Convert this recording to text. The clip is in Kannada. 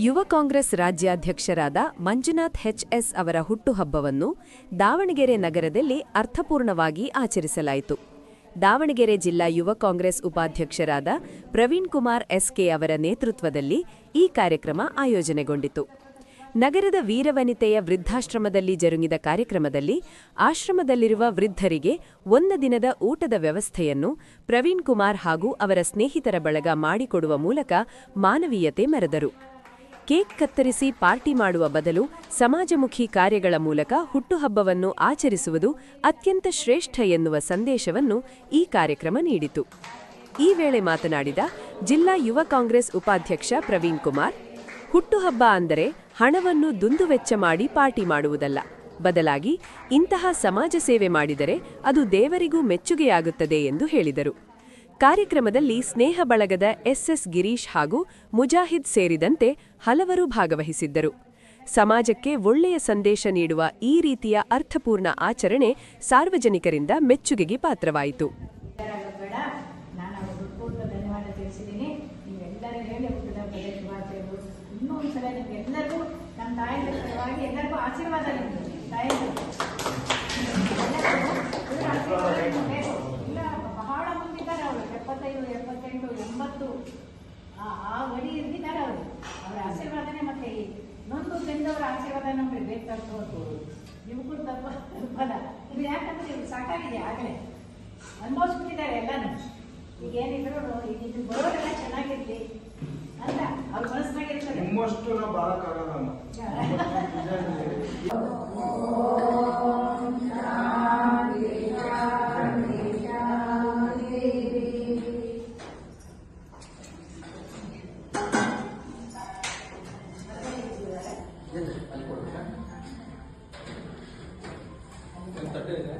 ಯುವ ಕಾಂಗ್ರೆಸ್ ರಾಜ್ಯಾಧ್ಯಕ್ಷರಾದ ಮಂಜುನಾಥ್ ಎಚ್.ಎಸ್. ಅವರ ಹುಟ್ಟುಹಬ್ಬವನ್ನು ದಾವಣಗೆರೆ ನಗರದಲ್ಲಿ ಅರ್ಥಪೂರ್ಣವಾಗಿ ಆಚರಿಸಲಾಯಿತು. ದಾವಣಗೆರೆ ಜಿಲ್ಲಾ ಯುವ ಕಾಂಗ್ರೆಸ್ ಉಪಾಧ್ಯಕ್ಷರಾದ ಪ್ರವೀಣ್ ಕುಮಾರ್ ಎಸ್.ಕೆ. ಅವರ ನೇತೃತ್ವದಲ್ಲಿ ಈ ಕಾರ್ಯಕ್ರಮ ಆಯೋಜನೆಗೊಂಡಿತು. ನಗರದ ವೀರವನಿತೆಯ ವೃದ್ಧಾಶ್ರಮದಲ್ಲಿ ಜರುಗಿದ ಕಾರ್ಯಕ್ರಮದಲ್ಲಿ ಆಶ್ರಮದಲ್ಲಿರುವ ವೃದ್ಧರಿಗೆ ಒಂದು ದಿನದ ಊಟದ ವ್ಯವಸ್ಥೆಯನ್ನು ಪ್ರವೀಣ್ ಕುಮಾರ್ ಹಾಗೂ ಅವರ ಸ್ನೇಹಿತರ ಬಳಗ ಮಾಡಿಕೊಡುವ ಮೂಲಕ ಮಾನವೀಯತೆ ಮೆರೆದರು. ಕೇಕ್ ಕತ್ತರಿಸಿ ಪಾರ್ಟಿ ಮಾಡುವ ಬದಲು ಸಮಾಜಮುಖಿ ಕಾರ್ಯಗಳ ಮೂಲಕ ಹುಟ್ಟುಹಬ್ಬವನ್ನು ಆಚರಿಸುವುದು ಅತ್ಯಂತ ಶ್ರೇಷ್ಠ ಎನ್ನುವ ಸಂದೇಶವನ್ನು ಈ ಕಾರ್ಯಕ್ರಮ ನೀಡಿತು. ಈ ವೇಳೆ ಮಾತನಾಡಿದ ಜಿಲ್ಲಾ ಯುವ ಕಾಂಗ್ರೆಸ್ ಉಪಾಧ್ಯಕ್ಷ ಪ್ರವೀಣ್ ಕುಮಾರ್, ಹುಟ್ಟುಹಬ್ಬ ಅಂದರೆ ಹಣವನ್ನು ದುಂದುವೆಚ್ಚ ಮಾಡಿ ಪಾರ್ಟಿ ಮಾಡುವುದಲ್ಲ, ಬದಲಾಗಿ ಇಂತಹ ಸಮಾಜ ಸೇವೆ ಮಾಡಿದರೆ ಅದು ದೇವರಿಗೂ ಮೆಚ್ಚುಗೆಯಾಗುತ್ತದೆ ಎಂದು ಹೇಳಿದರು. ಕಾರ್ಯಕ್ರಮದಲ್ಲಿ ಸ್ನೇಹ ಬಳಗದ ಎಸ್.ಎಸ್. ಗಿರೀಶ್ ಹಾಗೂ ಮುಜಾಹಿದ್ ಸೇರಿದಂತೆ ಹಲವರು ಭಾಗವಹಿಸಿದ್ದರು. ಸಮಾಜಕ್ಕೆ ಒಳ್ಳೆಯ ಸಂದೇಶ ನೀಡುವ ಈ ರೀತಿಯ ಅರ್ಥಪೂರ್ಣ ಆಚರಣೆ ಸಾರ್ವಜನಿಕರಿಂದ ಮೆಚ್ಚುಗೆಗೆ ಪಾತ್ರವಾಯಿತು. ಆ ವಡಿ ಇರ್ತಿದ್ದಾರೆ ಅವರು. ಅವರ ಆಶೀರ್ವಾದನೆ ಮತ್ತೆ ಇನ್ನೊಂದು ಜನದವರ ಆಶೀರ್ವಾದ ನಮಗೆ ಬೇಕಾಗ್ಬೋದು. ಯುವಕರು ತಪ್ಪದ ಇದು ಯಾಕಂದ್ರೆ ಇವ್ರು ಸಾಕಾಗಿದೆ, ಆಗಲೇ ಅನುಭವಿಸ್ಬಿಟ್ಟಿದ್ದಾರೆ ಎಲ್ಲಾನು. ಈಗ ಏನಿದ್ರು ಇದು ಬರೋರೆಲ್ಲ ಚೆನ್ನಾಗಿರ್ಲಿ ಅಂತ ಅವ್ರ ಮನಸ್ಸಿನಾಗಿರ್ತಾರೆ. ತಟ್ಟೆ ಇದೆ.